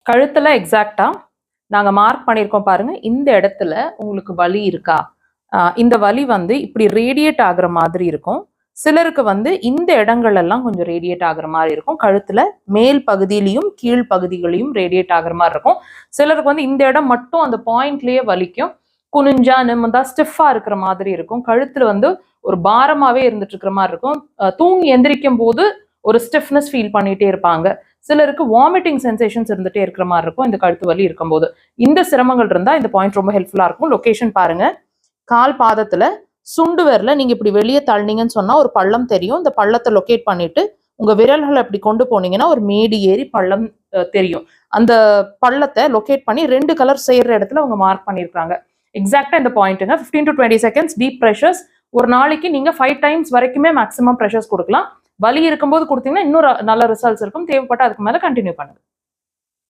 கழுத்துல எக்ஸாக்டா நாங்க மார்க் பண்ணியிருக்கோம் பாருங்க. இந்த இடத்துல உங்களுக்கு வலி இருக்கா? இந்த வலி வந்து இப்படி ரேடியேட் ஆகுற மாதிரி இருக்கும். சிலருக்கு வந்து இந்த இடங்கள் எல்லாம் கொஞ்சம் ரேடியேட் ஆகுற மாதிரி இருக்கும். கழுத்துல மேல் பகுதியிலையும் கீழ் பகுதிகளையும் ரேடியேட் ஆகுற மாதிரி இருக்கும். சிலருக்கு வந்து இந்த இடம் மட்டும் அந்த பாயிண்ட்லயே வலிக்கும். குனிஞ்சா நிமிந்தா ஸ்டிஃபா இருக்கிற மாதிரி இருக்கும். கழுத்துல வந்து ஒரு பாரமாவே இருந்துட்டு இருக்கிற மாதிரி இருக்கும். தூங்கி எந்திரிக்கும் போது ஒரு ஸ்டிஃப்னஸ் ஃபீல் பண்ணிட்டே இருப்பாங்க. சிலருக்கு வாமிட்டிங் சென்சேஷன்ஸ் இருந்துட்டே இருக்கிற மாதிரி இருக்கும் இந்த கழுத்து வலி இருக்கும்போது. இந்த சிரமங்கள் இருந்தா இந்த பாயிண்ட் ரொம்ப ஹெல்ப்ஃபுல்லா இருக்கும். லொகேஷன் பாருங்க. கால் பாதத்துல சுண்டு விரல நீங்க இப்படி வெளியே தள்ளினீங்கன்னு சொன்னா ஒரு பள்ளம் தெரியும். இந்த பள்ளத்தை லொகேட் பண்ணிட்டு உங்க விரல்களை அப்படி கொண்டு போனீங்கன்னா ஒரு மேடு ஏறி பள்ளம் தெரியும். அந்த பள்ளத்தை லொகேட் பண்ணி 2 கலர் சேர்ற இடத்துல அவங்க மார்க் பண்ணிருக்காங்க. எக்ஸாக்டா இந்த பாயிண்ட்டுங்க. 15 to 20 seconds டீப் ப்ரெஷர்ஸ். ஒரு நாளைக்கு நீங்க 5 times வரைக்குமே மேக்ஸிமம் ப்ரெஷர்ஸ் கொடுக்கலாம். வலி இருக்கும்போது கொடுத்தீங்கன்னா இன்னொரு நல்ல ரிசல்ட்ஸ் இருக்கும். தேவைப்பட்ட அதுக்கு மேல கண்டினியூ பண்ணுங்க.